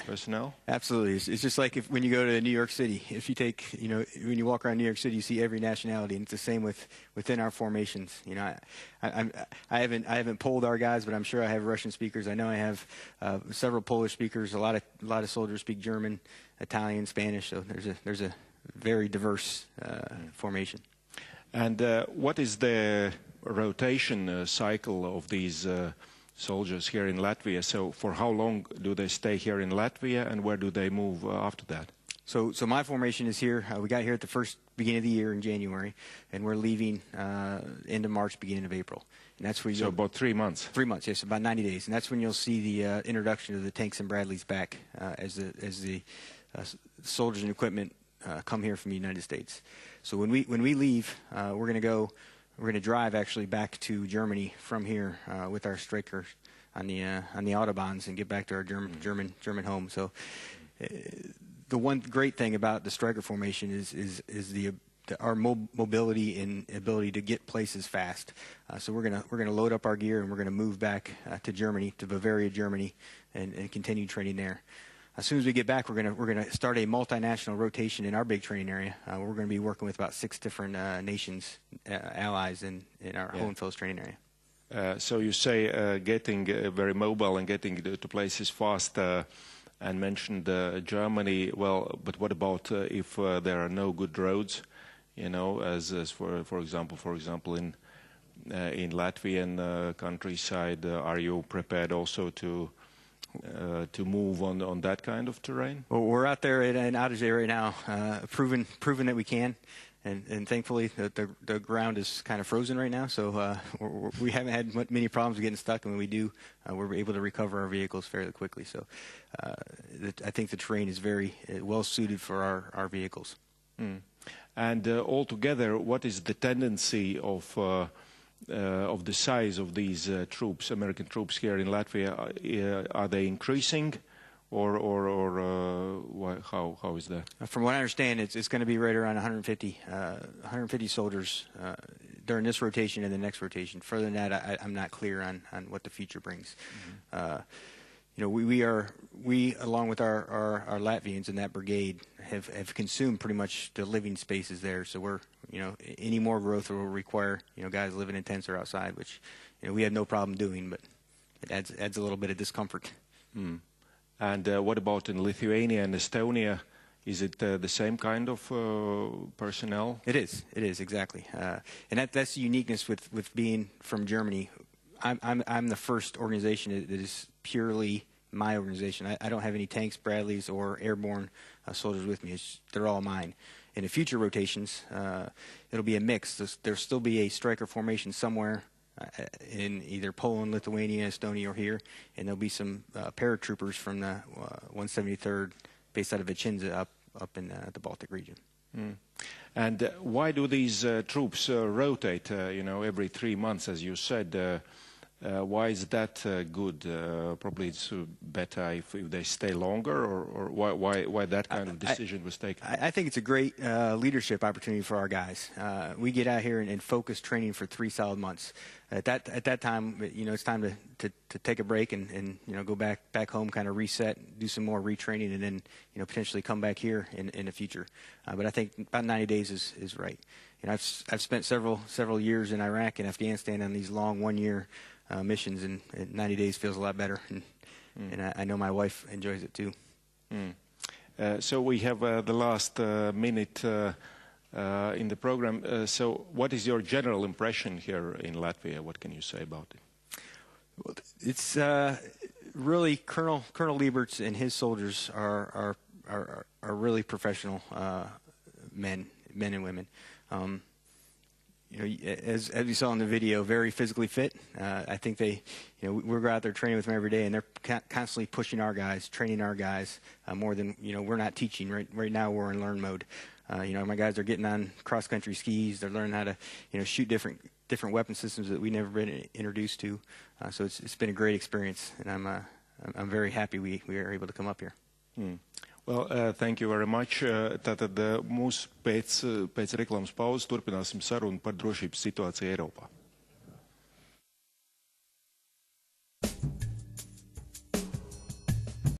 personnel? Absolutely. It's just like when you go to New York City. If you take, when you walk around New York City, you see every nationality, and it's the same within our formations. I haven't polled our guys, but I'm sure I have Russian speakers. I know I have several Polish speakers. A lot of soldiers speak German, Italian, Spanish. So there's a very diverse formation. And what is the rotation cycle of these soldiers here in Latvia? So for how long do they stay here in Latvia, and where do they move after that? So my formation is here. We got here at the beginning of the year in January, and we're leaving end of March, beginning of April. And that's where so about 3 months. 3 months, yes, about 90 days, and that's when you'll see the introduction of the tanks and Bradleys back as the soldiers and equipment come here from the United States. So when we leave, we're going to drive actually back to Germany from here with our strikers on the autobahns and get back to our German home. So the one great thing about the striker formation is our mobility and ability to get places fast. So we're gonna load up our gear, and we're gonna move back to Germany, to Bavaria, Germany, and continue training there. As soon as we get back, we're gonna start a multinational rotation in our big training area. We're gonna be working with about 6 different nations, allies in our Hohenfels training area. So you say getting very mobile and getting to places fast, and mentioned Germany. Well, but what about if there are no good roads? As for example in Latvian countryside, are you prepared also to move on that kind of terrain? Well, we're out there in Adige right now, proving that we can, and thankfully the ground is kind of frozen right now, so we haven't had many problems getting stuck, and when we do, we're able to recover our vehicles fairly quickly. So I think the terrain is very well suited for our vehicles. Mm. And altogether, what is the tendency of the size of these troops, American troops here in Latvia? Are they increasing, or how is that? From what I understand, it's going to be right around 150 soldiers during this rotation and the next rotation. Further than that, I'm not clear on what the future brings. Mm-hmm. We along with our Latvians in that brigade have consumed pretty much the living spaces there. So we're any more growth will require guys living in tents or outside, which we had no problem doing, but it adds a little bit of discomfort. Mm. And what about in Lithuania and Estonia? Is it the same kind of personnel? It is exactly, and that's the uniqueness with being from Germany. I'm the first organization that is purely my organization. I don't have any tanks, Bradleys, or airborne soldiers with me. They're all mine. In the future rotations, it'll be a mix. There'll still be a striker formation somewhere in either Poland, Lithuania, Estonia, or here, and there'll be some paratroopers from the 173rd based out of Vicenza up in the Baltic region. Mm. And why do these troops rotate, every 3 months, as you said? Why is that good? Probably it's better if they stay longer, or why that kind of decision was taken? I think it's a great leadership opportunity for our guys. We get out here and focus training for 3 solid months. At that time, it's time to take a break and go back home, kind of reset, do some more retraining, and then potentially come back here in the future. But I think about 90 days is right. I've spent several years in Iraq and Afghanistan on these long 1-year missions, and 90 days feels a lot better, and I know my wife enjoys it too. Mm. So we have the last minute in the program. So what is your general impression here in Latvia? What can you say about it? Well, it's really Colonel Lieberts and his soldiers are really professional men and women. As we saw in the video, very physically fit. I think we're out there training with them every day, and they're constantly pushing our guys, training our guys more than we're not teaching. Right now, we're in learn mode. My guys are getting on cross-country skis. They're learning how to shoot different weapon systems that we've never been introduced to. So it's been a great experience, and I'm very happy we are able to come up here. Mm. Well, thank you very much. Tātad mūsu pēc reklāmas pauzes turpināsim sarunu par drošības situāciju Eiropā.